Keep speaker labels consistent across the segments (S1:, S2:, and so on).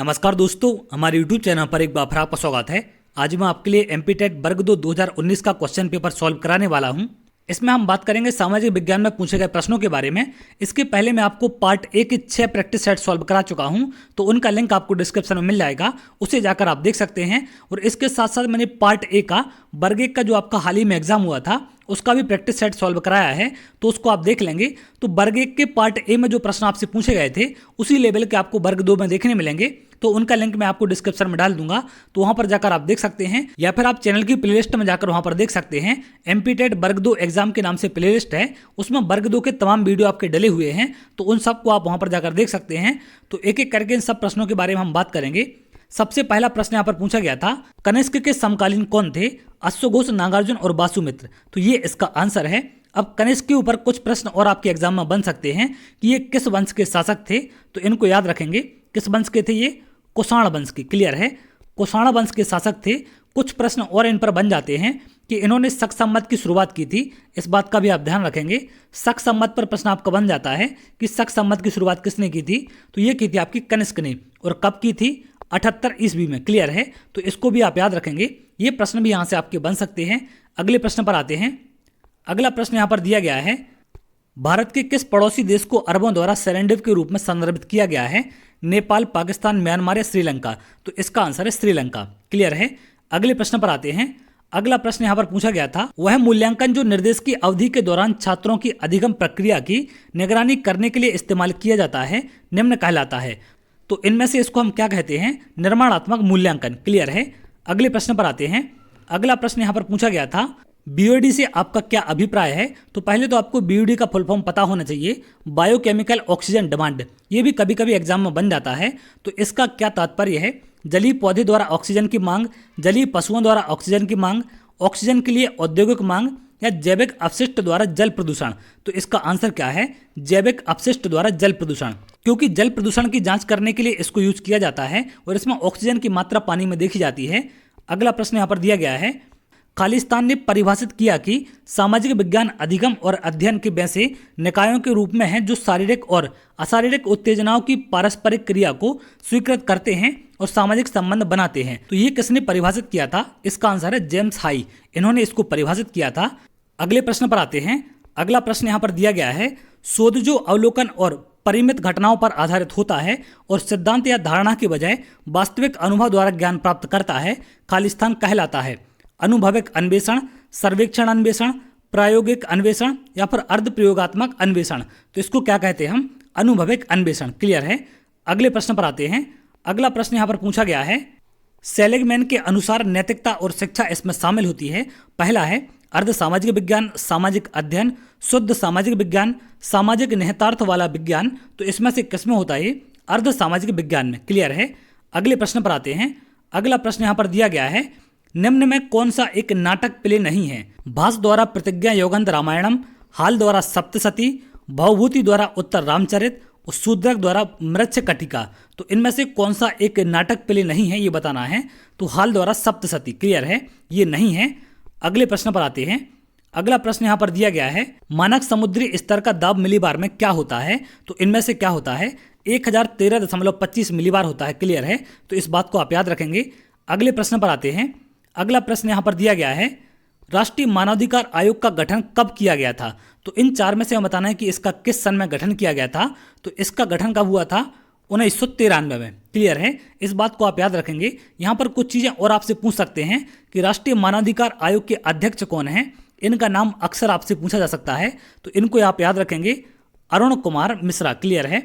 S1: नमस्कार दोस्तों, हमारे YouTube चैनल पर एक बार फिर आपका स्वागत है। आज मैं आपके लिए एमपी टेट वर्ग 2 2019 का क्वेश्चन पेपर सॉल्व कराने वाला हूं। इसमें हम बात करेंगे सामाजिक विज्ञान में पूछे गए प्रश्नों के बारे में। इसके पहले मैं आपको पार्ट ए के 6 प्रैक्टिस सेट सॉल्व करा चुका हूं, तो उनका लिंक आपको डिस्क्रिप्शन में मिल जाएगा, उसे जाकर आप देख सकते हैं। और इसके साथ साथ मैंने पार्ट ए का वर्ग 1 का जो आपका हाल ही में एग्जाम हुआ था उसका भी प्रैक्टिस सेट सॉल्व कराया है, तो उसको आप देख लेंगे। तो वर्ग 1 के पार्ट ए में जो प्रश्न आपसे पूछे गए थे उसी लेवल के आपको वर्ग 2 में देखने मिलेंगे, तो उनका लिंक मैं आपको डिस्क्रिप्शन में डाल दूंगा, तो वहां पर जाकर आप देख सकते हैं, या फिर आप चैनल की प्लेलिस्ट में जाकर वहां पर देख सकते हैं। एमपी टेट वर्ग 2 एग्जाम के नाम से प्लेलिस्ट है, उसमें वर्ग 2 के तमाम वीडियो आपके डले हुए हैं, तो उन सबको आप वहां पर जाकर देख सकते हैं। तो एक एक करके इन सब प्रश्नों के बारे में हम बात करेंगे। सबसे पहला प्रश्न यहाँ पर पूछा गया था, कनिष्क के समकालीन कौन थे? अश्वघोष, नागार्जुन और वासुमित्र। तो ये इसका आंसर है। अब कनिष्क के ऊपर कुछ प्रश्न और आपके एग्जाम में बन सकते हैं कि ये किस वंश के शासक थे, तो इनको याद रखेंगे। किस वंश के थे ये? कुषाण वंश के। क्लियर है, कुषाण वंश के शासक थे। कुछ प्रश्न और इन पर बन जाते हैं कि इन्होंने शक संवत की शुरुआत की थी, इस बात का भी आप ध्यान रखेंगे। शक संवत पर प्रश्न आपका बन जाता है कि शक संवत की शुरुआत किसने की थी, तो ये की थी आपकी कनिष्क ने। और कब की थी? 78 ईस्वी में। क्लियर है, तो इसको भी आप याद रखेंगे। ये प्रश्न भी यहाँ से आपके बन सकते हैं। अगले प्रश्न पर आते हैं। अगला प्रश्न यहाँ पर दिया गया है, भारत के किस पड़ोसी देश को अरबों द्वारा सेरेंडिव के रूप में संदर्भित किया गया है? नेपाल, पाकिस्तान, म्यांमार या श्रीलंका। तो इसका आंसर है श्रीलंका। क्लियर है, अगले प्रश्न पर आते हैं। अगला प्रश्न यहाँ पर पूछा गया था, वह मूल्यांकन जो निर्देश की अवधि के दौरान छात्रों की अधिगम प्रक्रिया की निगरानी करने के लिए इस्तेमाल किया जाता है, निम्न कहलाता है। तो इनमें से इसको हम क्या कहते हैं? निर्माणात्मक मूल्यांकन। क्लियर है, अगले प्रश्न पर आते हैं। अगला प्रश्न यहाँ पर पूछा गया था, बीओडी से आपका क्या अभिप्राय है? तो पहले तो आपको बीओडी का फुल फॉर्म पता होना चाहिए, बायोकेमिकल ऑक्सीजन डिमांड। ये भी कभी कभी एग्जाम में बन जाता है, तो इसका क्या तात्पर्य है? जलीय पौधे द्वारा ऑक्सीजन की मांग, जलीय पशुओं द्वारा ऑक्सीजन की मांग, ऑक्सीजन के लिए औद्योगिक मांग, या जैविक अपशिष्ट द्वारा जल प्रदूषण। तो इसका आंसर क्या है? जैविक अपशिष्ट द्वारा जल प्रदूषण, क्योंकि जल प्रदूषण की जांच करने के लिए इसको यूज किया जाता है और इसमें ऑक्सीजन की मात्रा पानी में देखी जाती है। अगला प्रश्न यहाँ पर दिया गया है, खालिस्तान ने परिभाषित किया कि सामाजिक विज्ञान अधिगम और अध्ययन के वैसे निकायों के रूप में हैं जो शारीरिक और अशारीरिक उत्तेजनाओं की पारस्परिक क्रिया को स्वीकृत करते हैं और सामाजिक संबंध बनाते हैं। तो ये किसने परिभाषित किया था? इसका आंसर है जेम्स हाई, इन्होंने इसको परिभाषित किया था। अगले प्रश्न पर आते हैं। अगला प्रश्न यहाँ पर दिया गया है, शोध जो अवलोकन और परिमित घटनाओं पर आधारित होता है और सिद्धांत या धारणा के बजाय वास्तविक अनुभव द्वारा ज्ञान प्राप्त करता है, खालिस्तान कहलाता है। अनुभविक अन्वेषण, सर्वेक्षण अन्वेषण, प्रायोगिक अन्वेषण या फिर अर्ध प्रयोगात्मक अन्वेषण। तो इसको क्या कहते हैं हम? अनुभविक अन्वेषण। क्लियर है, अगले प्रश्न पर आते हैं। अगला प्रश्न यहाँ पर पूछा गया है, सेलिगमैन के अनुसार नैतिकता और शिक्षा इसमें शामिल होती है। पहला है अर्ध सामाजिक विज्ञान, सामाजिक अध्ययन, शुद्ध सामाजिक विज्ञान, सामाजिक निहितार्थ वाला विज्ञान। तो इसमें से किसमें होता है? अर्ध सामाजिक विज्ञान में। क्लियर है, अगले प्रश्न पर आते हैं। अगला प्रश्न यहाँ पर दिया गया है, निम्न में कौन सा एक नाटक प्ले नहीं है? भास द्वारा प्रतिज्ञा योगंत रामायणम, हाल द्वारा सप्तसती, भवभूति द्वारा उत्तर रामचरित और शूद्रक द्वारा मृच्छकटिका। तो इनमें से कौन सा एक नाटक प्ले नहीं है, ये बताना है। तो हाल द्वारा सप्तसती। क्लियर है, ये नहीं है। अगले प्रश्न पर आते हैं। अगला प्रश्न यहाँ पर दिया गया है, मानक समुद्री स्तर का दाब मिलीबार में क्या होता है? तो इनमें से क्या होता है? 1013.25 मिलीबार होता है। क्लियर है, तो इस बात को आप याद रखेंगे। अगले प्रश्न पर आते हैं। अगला प्रश्न यहाँ पर दिया गया है, राष्ट्रीय मानवाधिकार आयोग का गठन कब किया गया था? तो इन चार में से हमें बताना है कि इसका किस सन में गठन किया गया था। तो इसका गठन कब हुआ था? 1993 में। क्लियर है, इस बात को आप याद रखेंगे। यहाँ पर कुछ चीज़ें और आपसे पूछ सकते हैं कि राष्ट्रीय मानवाधिकार आयोग के अध्यक्ष कौन हैं, इनका नाम अक्सर आपसे पूछा जा सकता है, तो इनको आप याद रखेंगे, अरुण कुमार मिश्रा। क्लियर है,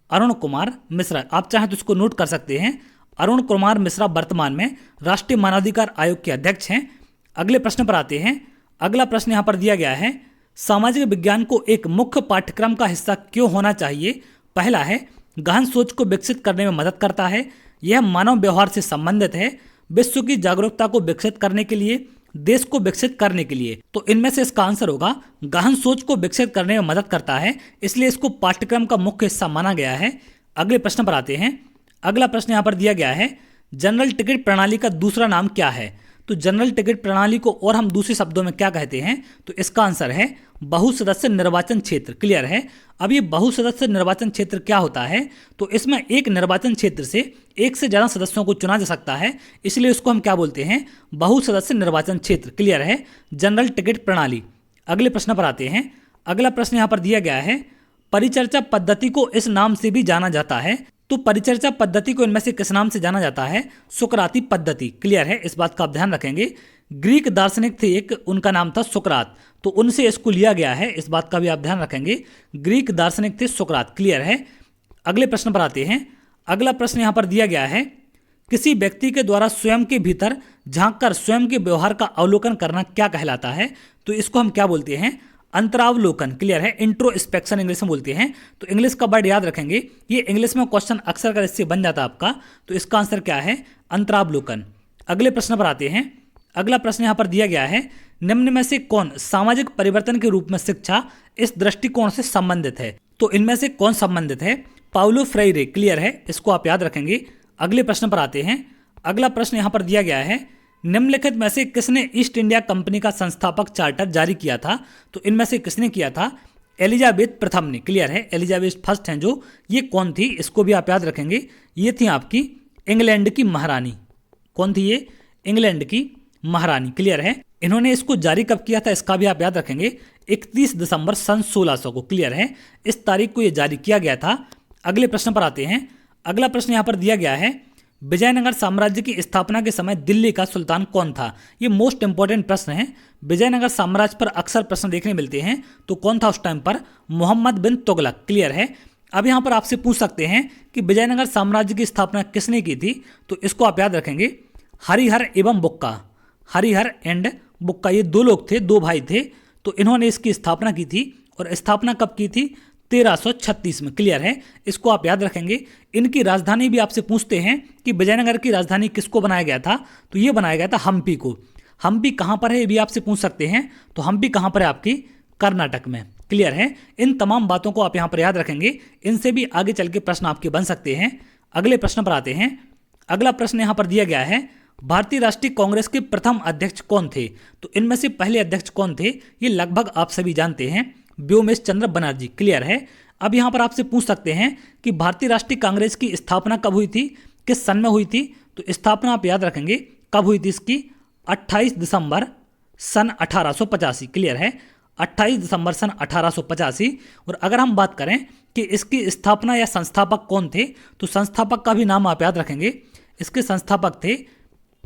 S1: अरुण कुमार मिश्रा, आप चाहें तो इसको नोट कर सकते हैं। अरुण कुमार मिश्रा वर्तमान में राष्ट्रीय मानवाधिकार आयोग के अध्यक्ष हैं। अगले प्रश्न पर आते हैं। अगला प्रश्न यहाँ पर दिया गया है, सामाजिक विज्ञान को एक मुख्य पाठ्यक्रम का हिस्सा क्यों होना चाहिए? पहला है गहन सोच को विकसित करने में मदद करता है, यह मानव व्यवहार से संबंधित है, विश्व की जागरूकता को विकसित करने के लिए, देश को विकसित करने के लिए। तो इनमें से इसका आंसर होगा गहन सोच को विकसित करने में मदद करता है, इसलिए इसको पाठ्यक्रम का मुख्य हिस्सा माना गया है। अगले प्रश्न पर आते हैं। अगला प्रश्न यहाँ पर दिया गया है, जनरल टिकट प्रणाली का दूसरा नाम क्या है? तो जनरल टिकट प्रणाली को और हम दूसरे शब्दों में क्या कहते हैं, तो इसका आंसर है बहुसदस्य निर्वाचन क्षेत्र। क्लियर है। अब ये बहुसदस्य निर्वाचन क्षेत्र क्या होता है, तो इसमें एक निर्वाचन क्षेत्र से एक से ज़्यादा सदस्यों को चुना जा सकता है, इसलिए इसको हम क्या बोलते हैं, बहुसदस्य निर्वाचन क्षेत्र। क्लियर है। जनरल टिकट प्रणाली। अगले प्रश्न पर आते हैं। अगला प्रश्न यहाँ पर दिया गया है, परिचर्चा पद्धति को इस नाम से भी जाना जाता है, तो परिचर्चा पद्धति को इनमें से किस नाम से जाना जाता है, सुकराती पद्धति। क्लियर है। इस बात का आप ध्यान रखेंगे। ग्रीक दार्शनिक थे एक, उनका नाम था सुकरात, तो उनसे इसको लिया गया है, इस बात का भी आप ध्यान रखेंगे। ग्रीक दार्शनिक थे सुकरात। क्लियर है। अगले प्रश्न पर आते हैं। अगला प्रश्न यहाँ पर दिया गया है, किसी व्यक्ति के द्वारा स्वयं के भीतर झांककर स्वयं के व्यवहार का अवलोकन करना क्या कहलाता है, तो इसको हम क्या बोलते हैं, अंतरावलोकन। क्लियर है। इंट्रोस्पेक्शन इंग्लिश में बोलते हैं। तो इंग्लिश का वर्ड याद रखेंगे, ये इंग्लिश में क्वेश्चन अक्सर कर इससे बन जाता है आपका, तो इसका आंसर क्या है, अंतरावलोकन। अगले प्रश्न पर आते हैं। अगला प्रश्न यहाँ पर दिया गया है, निम्न में से कौन सामाजिक परिवर्तन के रूप में शिक्षा इस दृष्टिकोण से संबंधित है, तो इनमें से कौन संबंधित है, पाउलो फ्राइरे। क्लियर है। इसको आप याद रखेंगे। अगले प्रश्न पर आते हैं। अगला प्रश्न यहाँ पर दिया गया है, निम्नलिखित में से किसने ईस्ट इंडिया कंपनी का संस्थापक चार्टर जारी किया था, तो इनमें से किसने किया था, एलिजाबेथ प्रथम ने। क्लियर है। एलिजाबेथ फर्स्ट हैं जो, ये कौन थी, इसको भी आप याद रखेंगे, ये थी आपकी इंग्लैंड की महारानी। कौन थी ये, इंग्लैंड की महारानी। क्लियर है। इन्होंने इसको जारी कब किया था, इसका भी आप याद रखेंगे, 31 दिसंबर सन 1600 को। क्लियर है। इस तारीख को ये जारी किया गया था। अगले प्रश्न पर आते हैं। अगला प्रश्न यहाँ पर दिया गया है, विजयनगर साम्राज्य की स्थापना के समय दिल्ली का सुल्तान कौन था। ये मोस्ट इंपॉर्टेंट प्रश्न है। विजयनगर साम्राज्य पर अक्सर प्रश्न देखने मिलते हैं, तो कौन था उस टाइम पर, मोहम्मद बिन तुगलक। क्लियर है। अब यहाँ पर आपसे पूछ सकते हैं कि विजयनगर साम्राज्य की स्थापना किसने की थी, तो इसको आप याद रखेंगे, हरिहर एवं बुक्का। हरिहर एंड बुक्का, ये दो लोग थे, दो भाई थे, तो इन्होंने इसकी स्थापना की थी। और स्थापना कब की थी, 1336 में। क्लियर है। इसको आप याद रखेंगे। इनकी राजधानी भी आपसे पूछते हैं कि विजयनगर की राजधानी किसको बनाया गया था, तो ये बनाया गया था हम्पी को। हम्पी कहाँ पर है, ये भी आपसे पूछ सकते हैं, तो हम्पी कहाँ पर है, आपकी कर्नाटक में। क्लियर है। इन तमाम बातों को आप यहाँ पर याद रखेंगे, इनसे भी आगे चल के प्रश्न आपके बन सकते हैं। अगले प्रश्न पर आते हैं। अगला प्रश्न यहाँ पर दिया गया है, भारतीय राष्ट्रीय कांग्रेस के प्रथम अध्यक्ष कौन थे, तो इनमें से पहले अध्यक्ष कौन थे, ये लगभग आप सभी जानते हैं, व्योमेश चंद्र बनर्जी। क्लियर है। अब यहाँ पर आपसे पूछ सकते हैं कि भारतीय राष्ट्रीय कांग्रेस की स्थापना कब हुई थी, किस सन में हुई थी, तो स्थापना आप याद रखेंगे कब हुई थी इसकी, 28 दिसंबर सन 1885। क्लियर है। 28 दिसंबर सन 1885। और अगर हम बात करें कि इसकी स्थापना या संस्थापक कौन थे, तो संस्थापक का भी नाम आप याद रखेंगे, इसके संस्थापक थे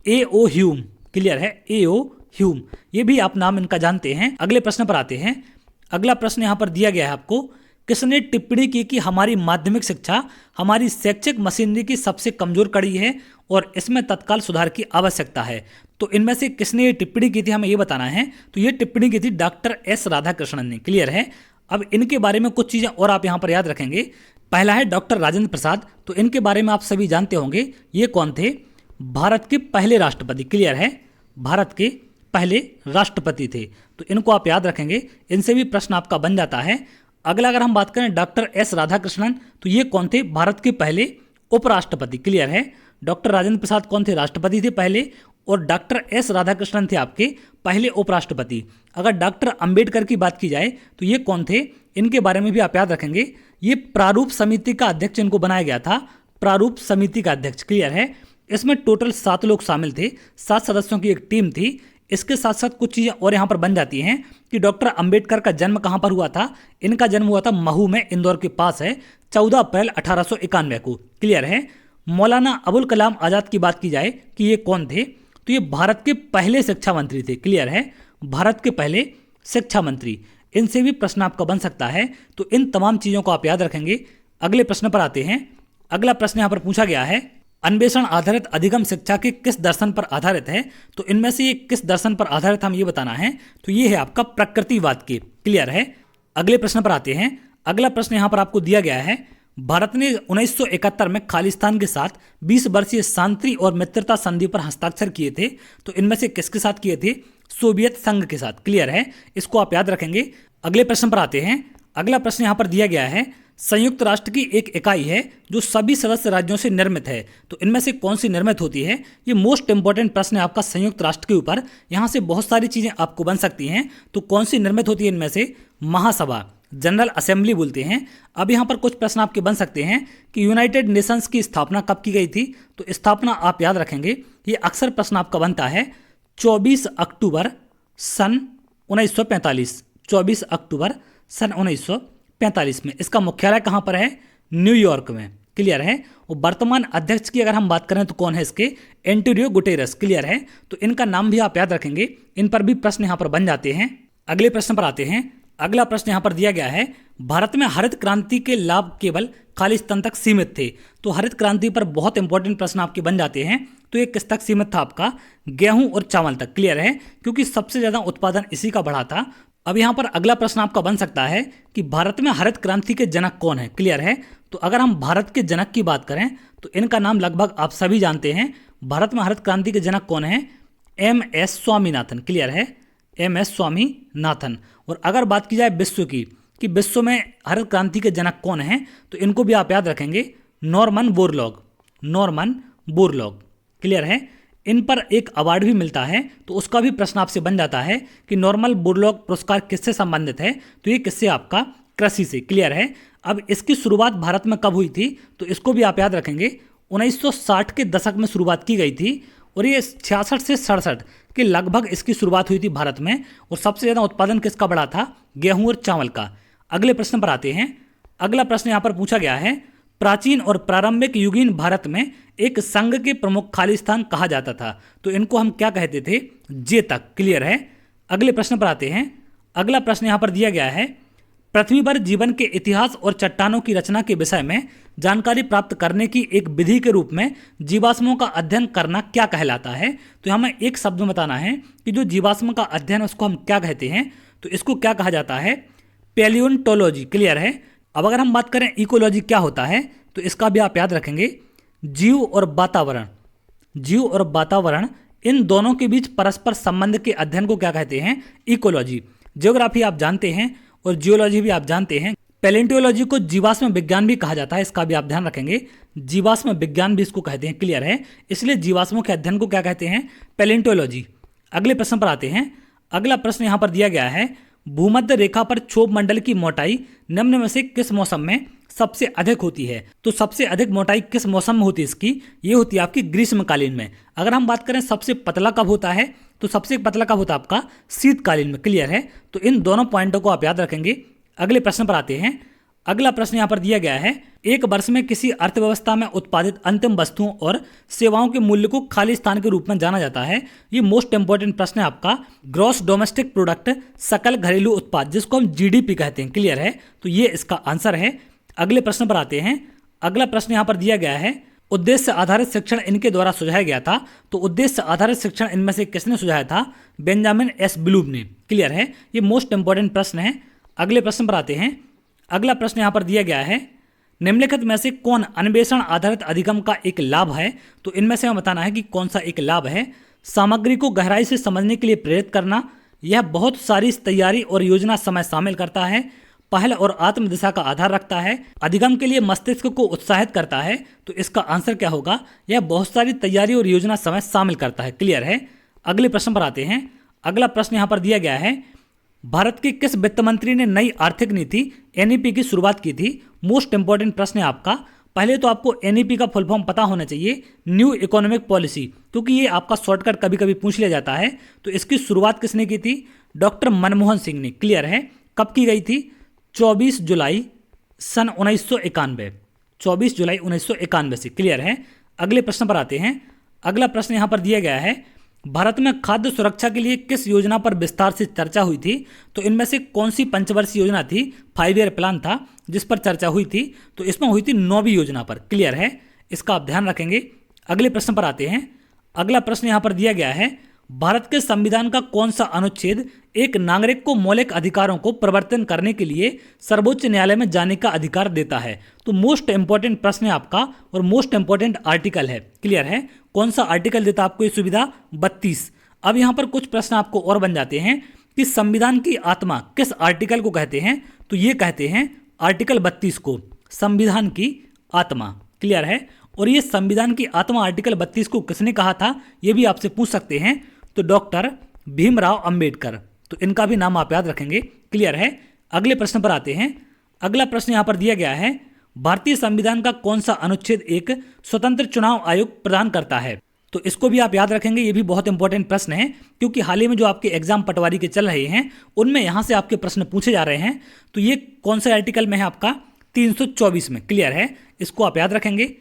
S1: A.O. ह्यूम। क्लियर है। A.O. ह्यूम, ये भी आप नाम इनका जानते हैं। अगले प्रश्न पर आते हैं। अगला प्रश्न यहाँ पर दिया गया है आपको, किसने टिप्पणी की कि हमारी माध्यमिक शिक्षा हमारी शैक्षिक मशीनरी की सबसे कमजोर कड़ी है और इसमें तत्काल सुधार की आवश्यकता है, तो इनमें से किसने ये टिप्पणी की थी, हमें ये बताना है। तो ये टिप्पणी की थी डॉक्टर एस राधाकृष्णन ने। क्लियर है। अब इनके बारे में कुछ चीज़ें और आप यहाँ पर याद रखेंगे। पहला है डॉक्टर राजेंद्र प्रसाद, तो इनके बारे में आप सभी जानते होंगे, ये कौन थे, भारत के पहले राष्ट्रपति। क्लियर है। भारत के पहले राष्ट्रपति थे, तो इनको आप याद रखेंगे, इनसे भी प्रश्न आपका बन जाता है। अगला अगर हम बात करें डॉक्टर एस राधाकृष्णन, तो ये कौन थे, भारत के पहले उपराष्ट्रपति। क्लियर है। डॉक्टर राजेंद्र प्रसाद कौन थे, राष्ट्रपति थे पहले, और डॉक्टर एस राधाकृष्णन थे आपके पहले उपराष्ट्रपति। अगर डॉक्टर अंबेडकर की बात की जाए तो ये कौन थे, इनके बारे में भी आप याद रखेंगे, ये प्रारूप समिति का अध्यक्ष इनको बनाया गया था, प्रारूप समिति का अध्यक्ष। क्लियर है। इसमें टोटल 7 लोग शामिल थे, 7 सदस्यों की एक टीम थी। इसके साथ साथ कुछ चीज़ें और यहाँ पर बन जाती हैं कि डॉक्टर अंबेडकर का जन्म कहाँ पर हुआ था, इनका जन्म हुआ था महू में, इंदौर के पास है, 14 अप्रैल 1891 को। क्लियर है। मौलाना अबुल कलाम आज़ाद की बात की जाए कि ये कौन थे, तो ये भारत के पहले शिक्षा मंत्री थे। क्लियर है। भारत के पहले शिक्षा मंत्री, इनसे भी प्रश्न आपका बन सकता है, तो इन तमाम चीज़ों को आप याद रखेंगे। अगले प्रश्न पर आते हैं। अगला प्रश्न यहाँ पर पूछा गया है, अन्वेषण आधारित अधिगम शिक्षा के किस दर्शन पर आधारित है, तो इनमें से ये किस दर्शन पर आधारित हम ये बताना है, तो ये है आपका प्रकृतिवाद के। क्लियर है। अगले प्रश्न पर आते हैं। अगला प्रश्न यहाँ पर आपको दिया गया है, भारत ने 1971 में खालिस्तान के साथ 20 वर्षीय शांति और मित्रता संधि पर हस्ताक्षर किए थे, तो इनमें से किसके साथ किए थे, सोवियत संघ के साथ। क्लियर है। इसको आप याद रखेंगे। अगले प्रश्न पर आते हैं। अगला प्रश्न यहाँ पर दिया गया है, संयुक्त राष्ट्र की एक इकाई है जो सभी सदस्य राज्यों से निर्मित है। तो इनमें से कौन सी निर्मित होती है? ये मोस्ट इंपॉर्टेंट प्रश्न है आपका संयुक्त राष्ट्र के ऊपर। यहाँ से बहुत सारी चीजें आपको बन सकती हैं। तो कौन सी निर्मित होती है इनमें से? महासभा, जनरल असेंबली बोलते हैं। अब यहाँ पर कुछ प्रश्न आपके बन सकते हैं कि यूनाइटेड नेशंस की स्थापना कब की गई थी? तो स्थापना आप याद रखेंगे, ये अक्सर प्रश्न आपका बनता है 24 अक्टूबर सन 1945। 24 अक्टूबर सन 1945 में। इसका मुख्यालय कहाँ पर है? न्यूयॉर्क में। क्लियर है। और वर्तमान अध्यक्ष की अगर हम बात करें तो कौन है इसके? Antonio Guterres. क्लियर है। तो इनका नाम भी आप याद रखेंगे, इन पर भी प्रश्न यहाँ पर बन जाते हैं। अगले प्रश्न पर आते हैं। अगला प्रश्न यहाँ पर दिया गया है, भारत में हरित क्रांति के लाभ केवल खालिस्तान तक सीमित थे। तो हरित क्रांति पर बहुत इंपॉर्टेंट प्रश्न आपके बन जाते हैं। तो ये किस तक सीमित था आपका? गेहूं और चावल तक। क्लियर है, क्योंकि सबसे ज्यादा उत्पादन इसी का बढ़ा था। अब यहाँ पर अगला प्रश्न आपका बन सकता है कि भारत में हरित क्रांति के जनक कौन है? क्लियर है। तो अगर हम भारत के जनक की बात करें तो इनका नाम लगभग आप सभी जानते हैं। भारत में हरित क्रांति के जनक कौन है? MS स्वामीनाथन। क्लियर है, MS स्वामीनाथन। और अगर बात की जाए विश्व की, कि विश्व में हरित क्रांति के जनक कौन हैं, तो इनको भी आप याद रखेंगे, Norman Borlaug. Norman Borlaug. Clear है। इन पर एक अवार्ड भी मिलता है। तो उसका भी प्रश्न आपसे बन जाता है कि नॉर्मन बोरलॉग पुरस्कार किससे संबंधित है? तो ये किससे? आपका कृषि से। क्लियर है। अब इसकी शुरुआत भारत में कब हुई थी? तो इसको भी आप याद रखेंगे, 1960 के दशक में शुरुआत की गई थी और ये 66 से 67 के लगभग इसकी शुरुआत हुई थी भारत में। और सबसे ज़्यादा उत्पादन किसका बढ़ा था? गेहूं और चावल का। अगले प्रश्न पर आते हैं। अगला प्रश्न यहाँ पर पूछा गया है, प्राचीन और प्रारंभिक युगीन भारत में एक संघ के प्रमुख खालिस्तान कहा जाता था। तो इनको हम क्या कहते थे? जेतक। क्लियर है। अगले प्रश्न पर आते हैं। अगला प्रश्न यहाँ पर दिया गया है, पृथ्वी पर जीवन के इतिहास और चट्टानों की रचना के विषय में जानकारी प्राप्त करने की एक विधि के रूप में जीवाश्मों का अध्ययन करना क्या कहलाता है? तो हमें एक शब्द में बताना है कि जो जीवाश्म का अध्ययन है उसको हम क्या कहते हैं? तो इसको क्या कहा जाता है? पैलियोंटोलॉजी। क्लियर है। अब अगर हम बात करें इकोलॉजी क्या होता है, तो इसका भी आप याद रखेंगे, जीव और वातावरण। जीव और वातावरण इन दोनों के बीच परस्पर संबंध के अध्ययन को क्या कहते हैं? इकोलॉजी। ज्योग्राफी आप जानते हैं और जियोलॉजी भी आप जानते हैं। पैलेंटियोलॉजी को जीवाश्म विज्ञान भी कहा जाता है, इसका भी आप ध्यान रखेंगे, जीवाश्म विज्ञान भी इसको कहते हैं। क्लियर है। इसलिए जीवाश्मों के अध्ययन को क्या कहते हैं? पैलेंटियोलॉजी। अगले प्रश्न पर आते हैं। अगला प्रश्न यहाँ पर दिया गया है, भूमध्य रेखा पर क्षोभ मंडल की मोटाई निम्न में से किस मौसम में सबसे अधिक होती है? तो सबसे अधिक मोटाई किस मौसम में होती है इसकी? ये होती है आपकी ग्रीष्मकालीन में। अगर हम बात करें सबसे पतला कब होता है, तो सबसे पतला कब होता है आपका? शीतकालीन में। क्लियर है। तो इन दोनों पॉइंटों को आप याद रखेंगे। अगले प्रश्न पर आते हैं। अगला प्रश्न यहाँ पर दिया गया है, एक वर्ष में किसी अर्थव्यवस्था में उत्पादित अंतिम वस्तुओं और सेवाओं के मूल्य को खालिस्तान के रूप में जाना जाता है। ये मोस्ट इंपॉर्टेंट प्रश्न है आपका, ग्रॉस डोमेस्टिक प्रोडक्ट, सकल घरेलू उत्पाद, जिसको हम GDP कहते हैं। क्लियर है। तो ये इसका आंसर है। अगले प्रश्न पर आते हैं। अगला प्रश्न यहाँ पर दिया गया है, उद्देश्य आधारित शिक्षण इनके द्वारा सुझाया गया था। तो उद्देश्य आधारित शिक्षण इनमें से किसने सुझाया था? बेंजामिन S ब्लूम ने। क्लियर है। ये मोस्ट इंपॉर्टेंट प्रश्न है। अगले प्रश्न पर आते हैं। अगला प्रश्न यहाँ पर दिया गया है, निम्नलिखित में से कौन अन्वेषण आधारित अधिगम का एक लाभ है? तो इनमें से हमें बताना है कि कौन सा एक लाभ है। सामग्री को गहराई से समझने के लिए प्रेरित करना, यह बहुत सारी तैयारी और योजना समय शामिल करता है, पहल और आत्म दिशा का आधार रखता है, अधिगम के लिए मस्तिष्क को उत्साहित करता है। तो इसका आंसर क्या होगा? यह बहुत सारी तैयारी और योजना समय शामिल करता है। क्लियर है। अगले प्रश्न पर आते हैं। अगला प्रश्न यहाँ पर दिया गया है, भारत के किस वित्त मंत्री ने नई आर्थिक नीति NEP की शुरुआत की थी? मोस्ट इंपॉर्टेंट प्रश्न है आपका। पहले तो आपको NEP का फुल फॉर्म पता होना चाहिए, न्यू इकोनॉमिक पॉलिसी, क्योंकि ये आपका शॉर्टकट कभी कभी पूछ लिया जाता है। तो इसकी शुरुआत किसने की थी? डॉक्टर मनमोहन सिंह ने। क्लियर है। कब की गई थी? 24 जुलाई सन 1991। 24 जुलाई 1991 से। क्लियर है। अगले प्रश्न पर आते हैं। अगला प्रश्न यहाँ पर दिया गया है, भारत में खाद्य सुरक्षा के लिए किस योजना पर विस्तार से चर्चा हुई थी? तो इनमें से कौन सी पंचवर्षीय योजना थी? 5 ईयर प्लान था जिस पर चर्चा हुई थी। तो इसमें हुई थी 9वीं योजना पर। क्लियर है। इसका आप ध्यान रखेंगे। अगले प्रश्न पर आते हैं। अगला प्रश्न यहाँ पर दिया गया है, भारत के संविधान का कौन सा अनुच्छेद एक नागरिक को मौलिक अधिकारों को प्रवर्तन करने के लिए सर्वोच्च न्यायालय में जाने का अधिकार देता है? तो मोस्ट इंपॉर्टेंट प्रश्न है आपका और मोस्ट इंपॉर्टेंट आर्टिकल है। क्लियर है। कौन सा आर्टिकल देता है आपको ये सुविधा? 32। अब यहाँ पर कुछ प्रश्न आपको और बन जाते हैं कि संविधान की आत्मा किस आर्टिकल को कहते हैं? तो ये कहते हैं आर्टिकल 32 को संविधान की आत्मा। क्लियर है। और ये संविधान की आत्मा आर्टिकल 32 को किसने कहा था, ये भी आपसे पूछ सकते हैं। तो डॉक्टर भीमराव अंबेडकर। तो इनका भी नाम आप याद रखेंगे। क्लियर है। अगले प्रश्न पर आते हैं। अगला प्रश्न यहां पर दिया गया है, भारतीय संविधान का कौन सा अनुच्छेद एक स्वतंत्र चुनाव आयोग प्रदान करता है। तो इसको भी आप याद रखेंगे। ये भी बहुत इंपॉर्टेंट प्रश्न है, क्योंकि हाल ही में जो आपके एग्जाम पटवारी के चल रहे हैं उनमें यहां से आपके प्रश्न पूछे जा रहे हैं। तो ये कौन से आर्टिकल में है, आपका 324 में। क्लियर है। इसको आप याद रखेंगे।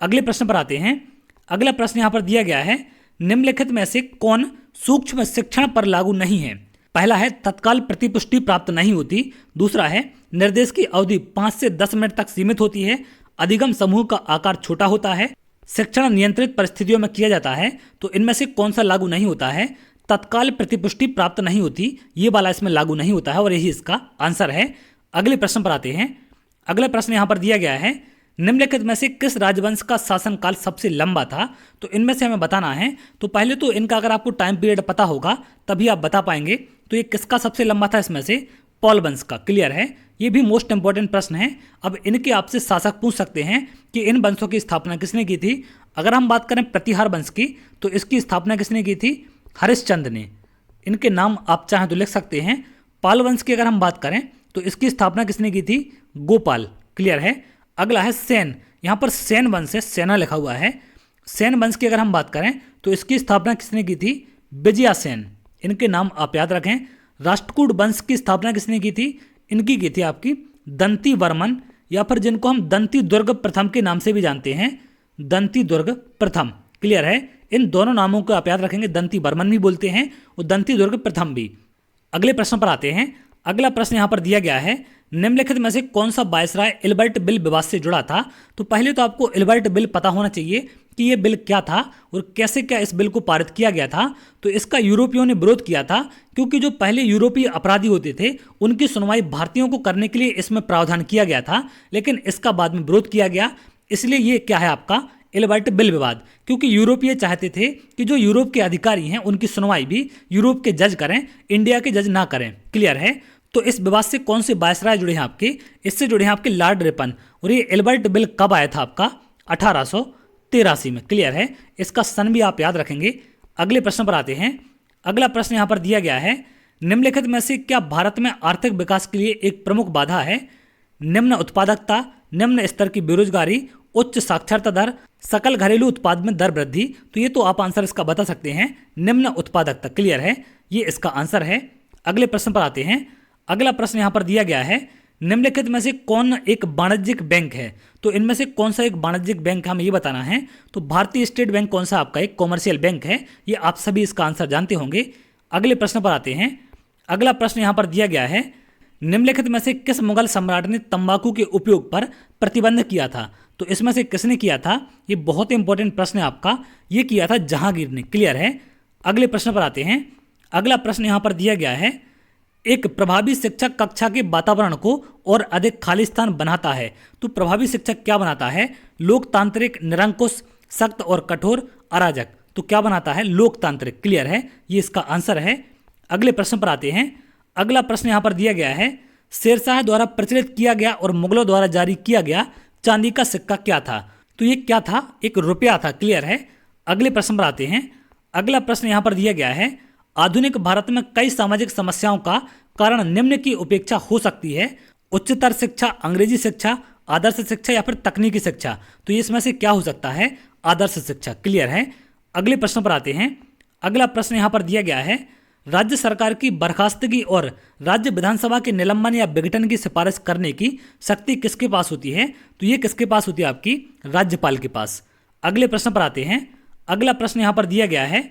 S1: अगले प्रश्न पर आते हैं। अगला प्रश्न यहां पर दिया गया है, निम्नलिखित में से कौन सूक्ष्म शिक्षण पर लागू नहीं है। पहला है तत्काल प्रतिपुष्टि प्राप्त नहीं होती। दूसरा है निर्देश की अवधि 5 से 10 मिनट तक सीमित होती है। अधिगम समूह का आकार छोटा होता है। शिक्षण नियंत्रित परिस्थितियों में किया जाता है। तो इनमें से कौन सा लागू नहीं होता है। तत्काल प्रतिपुष्टि प्राप्त नहीं होती, ये वाला इसमें लागू नहीं होता है और यही इसका आंसर है। अगले प्रश्न पर आते हैं। अगला प्रश्न यहां पर दिया गया है, निम्नलिखित में से किस राजवंश का शासनकाल सबसे लंबा था। तो इनमें से हमें बताना है। तो पहले तो इनका अगर आपको टाइम पीरियड पता होगा तभी आप बता पाएंगे। तो ये किसका सबसे लंबा था, इसमें से पॉल वंश का। क्लियर है। ये भी मोस्ट इंपॉर्टेंट प्रश्न है। अब इनके आपसे शासक पूछ सकते हैं कि इन वंशों की स्थापना किसने की थी। अगर हम बात करें प्रतिहार वंश की, तो इसकी स्थापना किसने की थी, हरिश्चंद्र ने। इनके नाम आप चाहें तो लिख सकते हैं। पाल वंश की अगर हम बात करें तो इसकी स्थापना किसने की थी, गोपाल। क्लियर है। अगला है सेन। यहाँ पर सेन वंश है, सेना लिखा हुआ है। सेन वंश की अगर हम बात करें तो इसकी स्थापना किसने की थी, विजया सेन। इनके नाम आप याद रखें। राष्ट्रकूट वंश की स्थापना किसने की थी, इनकी की थी आपकी दंती वर्मन, या फिर जिनको हम दंती दुर्ग प्रथम के नाम से भी जानते हैं, दंती दुर्ग प्रथम। क्लियर है। इन दोनों नामों को आप याद रखेंगे। दंती वर्मन भी बोलते हैं और दंती दुर्ग प्रथम भी। अगले प्रश्न पर आते हैं। अगला प्रश्न यहां पर दिया गया है, निम्नलिखित में से कौन सा वायसराय इल्बर्ट बिल विवाद से जुड़ा था। तो पहले तो आपको इल्बर्ट बिल पता होना चाहिए कि ये बिल क्या था और कैसे क्या इस बिल को पारित किया गया था। तो इसका यूरोपियों ने विरोध किया था, क्योंकि जो पहले यूरोपीय अपराधी होते थे उनकी सुनवाई भारतीयों को करने के लिए इसमें प्रावधान किया गया था, लेकिन इसका बाद में विरोध किया गया। इसलिए ये क्या है आपका इल्बर्ट बिल विवाद, क्योंकि यूरोपीय चाहते थे कि जो यूरोप के अधिकारी हैं उनकी सुनवाई भी यूरोप के जज करें, इंडिया के जज ना करें। क्लियर है। तो इस विवाद से कौन से वायसराय जुड़े हैं आपके, इससे जुड़े हैं आपके लॉर्ड रिपन। और ये इल्बर्ट बिल कब आया था आपका, 1883 में। क्लियर है। इसका सन भी आप याद रखेंगे। अगले प्रश्न पर आते हैं। अगला प्रश्न यहां पर दिया गया है, निम्नलिखित में से क्या भारत में आर्थिक विकास के लिए एक प्रमुख बाधा है। निम्न उत्पादकता, निम्न स्तर की बेरोजगारी, उच्च साक्षरता दर, सकल घरेलू उत्पाद में दर वृद्धि। तो ये तो आप आंसर इसका बता सकते हैं, निम्न उत्पादकता। क्लियर है। ये इसका आंसर है। अगले प्रश्न पर आते हैं। अगला प्रश्न यहां पर दिया गया है, निम्नलिखित में से कौन एक वाणिज्यिक बैंक है। तो इनमें से कौन सा एक वाणिज्यिक बैंक हमें ये बताना है। तो भारतीय स्टेट बैंक कौन सा आपका एक कॉमर्शियल बैंक है, ये आप सभी इसका आंसर जानते होंगे। अगले प्रश्न पर आते हैं। अगला प्रश्न यहां पर दिया गया है, निम्नलिखित में से किस मुगल सम्राट ने तंबाकू के उपयोग पर प्रतिबंध किया था। तो इसमें से किसने किया था, ये बहुत इंपॉर्टेंट प्रश्न है आपका। ये किया था जहांगीर ने। क्लियर है। अगले प्रश्न पर आते हैं। अगला प्रश्न यहां पर दिया गया है, एक प्रभावी शिक्षक कक्षा के वातावरण को और अधिक खालिस्तान बनाता है। तो प्रभावी शिक्षक क्या बनाता है, लोकतांत्रिक, निरंकुश, सख्त और कठोर, अराजक। तो क्या बनाता है, लोकतांत्रिक। क्लियर है। ये इसका आंसर है। अगले प्रश्न पर आते हैं। अगला प्रश्न यहां पर दिया गया है, शेरशाह द्वारा प्रचलित किया गया और मुगलों द्वारा जारी किया गया चांदी का सिक्का क्या था। तो ये क्या था, एक रुपया था। क्लियर है। अगले प्रश्न पर आते हैं। अगला प्रश्न यहां पर दिया गया है, आधुनिक भारत में कई सामाजिक समस्याओं का कारण निम्न की उपेक्षा हो सकती है, उच्चतर शिक्षा, अंग्रेजी शिक्षा, आदर्श शिक्षा या फिर तकनीकी शिक्षा। तो इसमें से क्या हो सकता है, आदर्श शिक्षा। क्लियर है। अगले प्रश्न पर आते हैं। अगला प्रश्न यहां पर दिया गया है, राज्य सरकार की बर्खास्तगी और राज्य विधानसभा के निलंबन या विघटन की सिफारिश करने की शक्ति किसके पास होती है। तो ये किसके पास होती है, आपकी राज्यपाल के पास। अगले प्रश्न पर आते हैं। अगला प्रश्न यहां पर दिया गया है,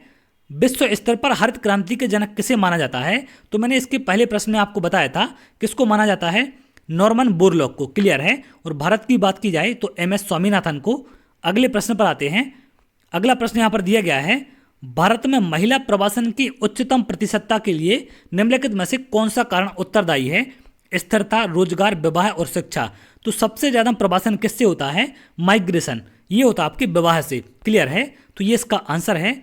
S1: विश्व स्तर पर हरित क्रांति के जनक किसे माना जाता है। तो मैंने इसके पहले प्रश्न में आपको बताया था किसको माना जाता है, नॉर्मन बोरलॉग को। क्लियर है। और भारत की बात की जाए तो MS स्वामीनाथन को। अगले प्रश्न पर आते हैं। अगला प्रश्न यहां पर दिया गया है, भारत में महिला प्रवासन की उच्चतम प्रतिशतता के लिए निम्नलिखित में से कौन सा कारण उत्तरदायी है। स्थिरता, रोजगार, विवाह और शिक्षा। तो सबसे ज्यादा प्रवासन किससे होता है, माइग्रेशन। ये होता है आपके विवाह से। क्लियर है। तो ये इसका आंसर है।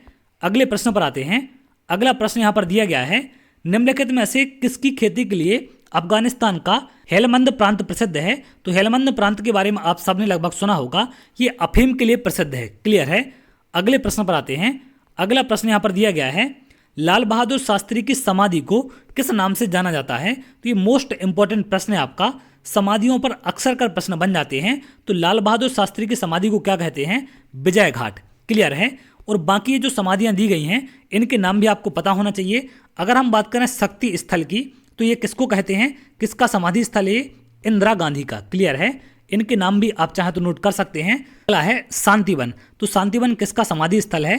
S1: अगले प्रश्न पर आते हैं। अगला प्रश्न यहां पर दिया गया है, निम्नलिखित में से किसकी खेती के लिए अफगानिस्तान का हेलमंद प्रांत प्रसिद्ध है? तो हेलमंद प्रांत के बारे में आप सबने लगभग सुना होगा, ये अफीम के लिए प्रसिद्ध है। क्लियर है। अगले प्रश्न पर आते हैं। अगला प्रश्न यहाँ पर दिया गया है, लाल बहादुर शास्त्री की समाधि को किस नाम से जाना जाता है? तो ये मोस्ट इंपॉर्टेंट प्रश्न है आपका, समाधियों पर अक्सर कर प्रश्न बन जाते हैं। तो लाल बहादुर शास्त्री की समाधि को क्या कहते हैं? विजय घाट। क्लियर है। और बाकी ये जो समाधियां दी गई हैं इनके नाम भी आपको पता होना चाहिए। अगर हम बात करें शक्ति स्थल की, तो ये किसको कहते हैं, किसका समाधि स्थल है? इंदिरा गांधी का। क्लियर है। इनके नाम भी आप चाहे तो नोट कर सकते हैं। अगला है शांतिवन। तो शांतिवन किसका समाधि स्थल है?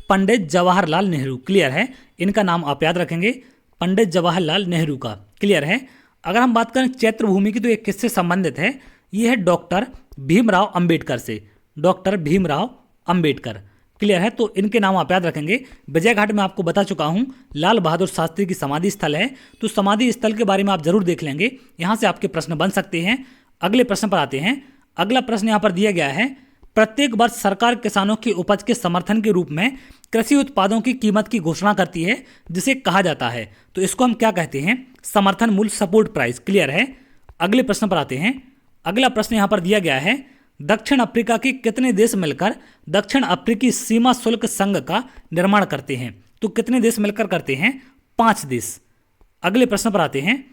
S1: पंडित जवाहरलाल नेहरू। क्लियर है। इनका नाम आप याद रखेंगे, पंडित जवाहरलाल नेहरू का। क्लियर है। अगर हम बात करें चैत्र भूमि की, तो ये किससे संबंधित है? ये है डॉक्टर भीमराव अंबेडकर से। डॉक्टर भीमराव अंबेडकर। क्लियर है। तो इनके नाम आप याद रखेंगे। विजय घाट में आपको बता चुका हूं लाल बहादुर शास्त्री की समाधि स्थल है, तो समाधि स्थल के बारे में आप जरूर देख लेंगे, यहां से आपके प्रश्न बन सकते हैं। अगले प्रश्न पर आते हैं। अगला प्रश्न यहां पर दिया गया है, प्रत्येक वर्ष सरकार किसानों की उपज के समर्थन के रूप में कृषि उत्पादों की कीमत की घोषणा करती है, जिसे कहा जाता है, तो इसको हम क्या कहते हैं? समर्थन मूल्य, सपोर्ट प्राइस। क्लियर है। अगले प्रश्न पर आते हैं। अगला प्रश्न यहां पर दिया गया है, दक्षिण अफ्रीका के कितने देश मिलकर दक्षिण अफ्रीकी सीमा शुल्क संघ का निर्माण करते हैं? तो कितने देश मिलकर करते हैं? 5 देश। अगले प्रश्न पर आते हैं।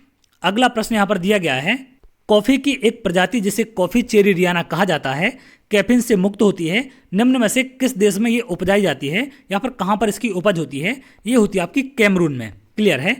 S1: अगला प्रश्न यहां पर दिया गया है, कॉफी की एक प्रजाति जिसे कॉफी चेरी रियाना कहा जाता है, कैफीन से मुक्त होती है, निम्न में से किस देश में ये उपजाई जाती है? यहाँ पर कहाँ पर इसकी उपज होती है? ये होती है आपकी कैमरून में। क्लियर है।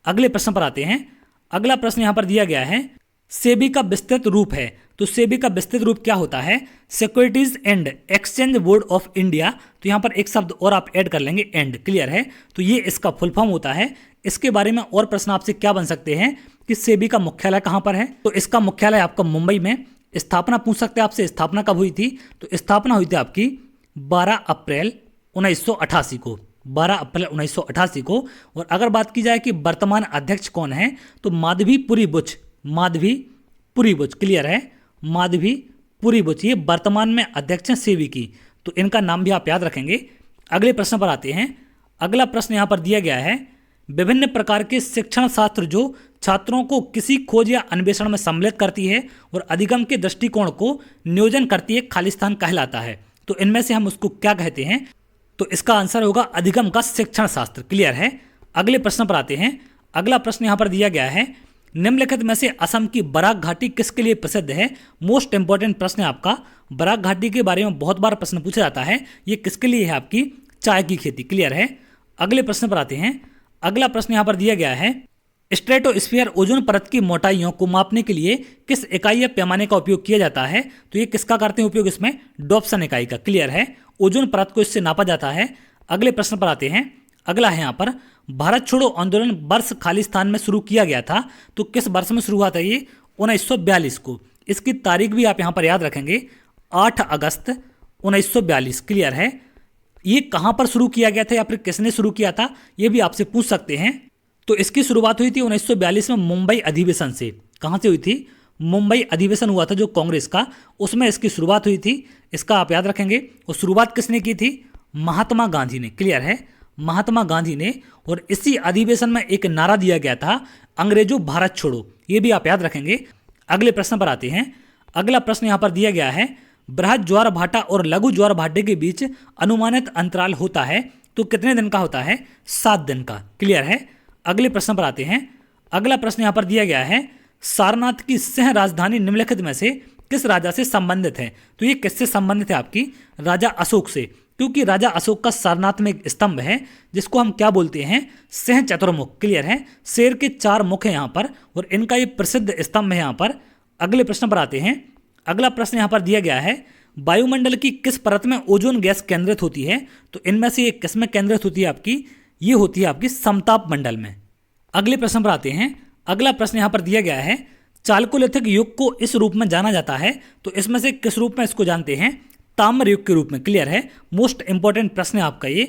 S1: अगले प्रश्न पर आते हैं। अगला प्रश्न यहाँ पर दिया गया है, सेबी का विस्तृत रूप है, तो सेबी का विस्तृत रूप क्या होता है? Securities and exchange board of India. तो यहाँ पर एक शब्द और आप ऐड कर लेंगे, एंड। क्लियर है। तो ये इसका फुल फॉर्म होता है। इसके बारे में और प्रश्न आपसे क्या बन सकते हैं कि सेबी का मुख्यालय कहाँ पर है? तो इसका मुख्यालय आपका मुंबई में। स्थापना पूछ सकते हैं आपसे, स्थापना कब हुई थी? तो स्थापना हुई थी आपकी 12 अप्रैल 1988 को। 12 अप्रैल 1988 को। और अगर बात की जाए कि वर्तमान अध्यक्ष कौन है, तो माधवीपुरी बुच। माधवीपुरी बुच। क्लियर है। माधवीपुरी बुच ये वर्तमान में अध्यक्ष हैं सेबी की, तो इनका नाम भी आप याद रखेंगे। अगले प्रश्न पर आते हैं। अगला प्रश्न यहाँ पर दिया गया है, विभिन्न प्रकार के शिक्षण शास्त्र जो छात्रों को किसी खोज या अन्वेषण में सम्मिलित करती है और अधिगम के दृष्टिकोण को नियोजन करती है, खालिस्तान कहलाता है, तो इनमें से हम उसको क्या कहते हैं? तो इसका आंसर होगा अधिगम का शिक्षण शास्त्र। क्लियर है। अगले प्रश्न पर आते हैं। अगला प्रश्न यहाँ पर दिया गया है, निम्नलिखित में से असम की बराक घाटी किसके लिए प्रसिद्ध है? मोस्ट इंपॉर्टेंट प्रश्न है आपका। बराक घाटी के बारे में बहुत बार प्रश्न पूछा जाता है। ये किसके लिए है? आपकी चाय की खेती। क्लियर है। अगले प्रश्न पर आते हैं। अगला प्रश्न यहाँ पर दिया गया है, स्ट्रेटोस्फीयर ओजोन परत की मोटाइयों को मापने के लिए किस इकाई या पैमाने का उपयोग किया जाता है? तो ये किसका करते हैं उपयोग? इसमें डॉप्सन इकाई का। क्लियर है। ओजोन परत को इससे नापा जाता है। अगले प्रश्न पर आते हैं। अगला है यहाँ पर, भारत छोड़ो आंदोलन वर्ष खालिस्तान में शुरू किया गया था, तो किस वर्ष में शुरू हुआ था? ये 1942 को। इसकी तारीख भी आप यहाँ पर याद रखेंगे, 8 अगस्त 1942। क्लियर है। ये कहाँ पर शुरू किया गया था या फिर किसने शुरू किया था, ये भी आपसे पूछ सकते हैं। तो इसकी शुरुआत हुई थी 1942 में मुंबई अधिवेशन से। कहाँ से हुई थी? मुंबई अधिवेशन हुआ था जो कांग्रेस का, उसमें इसकी शुरुआत हुई थी। इसका आप याद रखेंगे। और शुरुआत किसने की थी? महात्मा गांधी ने। क्लियर है। महात्मा गांधी ने। और इसी अधिवेशन में एक नारा दिया गया था, अंग्रेजों भारत छोड़ो। ये भी आप याद रखेंगे। अगले प्रश्न पर आते हैं। अगला प्रश्न यहाँ पर दिया गया है, बृहद ज्वार भाटा और लघु ज्वार भाटे के बीच अनुमानित अंतराल होता है, तो कितने दिन का होता है? 7 दिन का। क्लियर है। अगले प्रश्न पर आते हैं। अगला प्रश्न यहाँ पर दिया गया है, सारनाथ की सह राजधानी निम्नलिखित में से किस राजा से संबंधित है? तो ये किससे संबंधित है? आपकी राजा अशोक से, क्योंकि राजा अशोक का सारनाथ में एक स्तंभ है जिसको हम क्या बोलते हैं? सह चतुर्मुख। क्लियर है। शेर के 4 मुख हैं यहाँ पर और इनका ये प्रसिद्ध स्तंभ है यहाँ पर। अगले प्रश्न पर आते हैं। अगला प्रश्न यहाँ पर दिया गया है, वायुमंडल की किस परत में ओजोन गैस केंद्रित होती है? तो इनमें से ये किस में केंद्रित होती है? आपकी ये होती है आपकी समताप मंडल में। अगले प्रश्न पर आते हैं। अगला प्रश्न यहाँ पर दिया गया है, चालकोलिथिक युग को इस रूप में जाना जाता है, तो इसमें से किस रूप में इसको जानते हैं? ताम्र युग के रूप में। क्लियर है। मोस्ट इंपॉर्टेंट प्रश्न है आपका ये।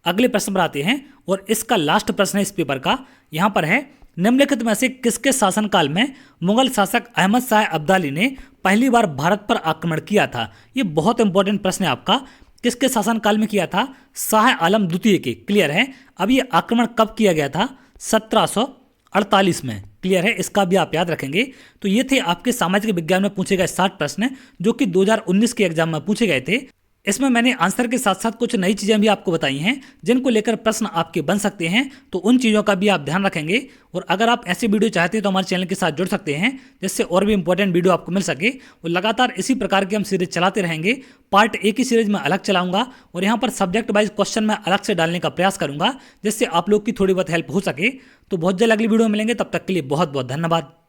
S1: अगले प्रश्न पर आते हैं और इसका लास्ट प्रश्न है इस पेपर का। यहाँ पर है, निम्नलिखित में से किसके शासनकाल में मुगल शासक अहमद शाह अब्दाली ने पहली बार भारत पर आक्रमण किया था? ये बहुत इंपॉर्टेंट प्रश्न है आपका। किसके शासनकाल में किया था? शाह आलम द्वितीय के। क्लियर है। अब ये आक्रमण कब किया गया था? 1748 में। क्लियर है, इसका भी आप याद रखेंगे। तो ये थे आपके सामाजिक विज्ञान में पूछे गए 60 प्रश्न जो कि 2019 के एग्जाम में पूछे गए थे। इसमें मैंने आंसर के साथ साथ कुछ नई चीज़ें भी आपको बताई हैं जिनको लेकर प्रश्न आपके बन सकते हैं, तो उन चीज़ों का भी आप ध्यान रखेंगे। और अगर आप ऐसी वीडियो चाहते हैं तो हमारे चैनल के साथ जुड़ सकते हैं, जिससे और भी इंपॉर्टेंट वीडियो आपको मिल सके। और लगातार इसी प्रकार की हम सीरीज चलाते रहेंगे। पार्ट ए की सीरीज में अलग चलाऊंगा और यहाँ पर सब्जेक्ट वाइज क्वेश्चन मैं अलग से डालने का प्रयास करूंगा, जिससे आप लोग की थोड़ी बहुत हेल्प हो सके। तो बहुत जल्द अगली वीडियो में मिलेंगे, तब तक के लिए बहुत बहुत धन्यवाद।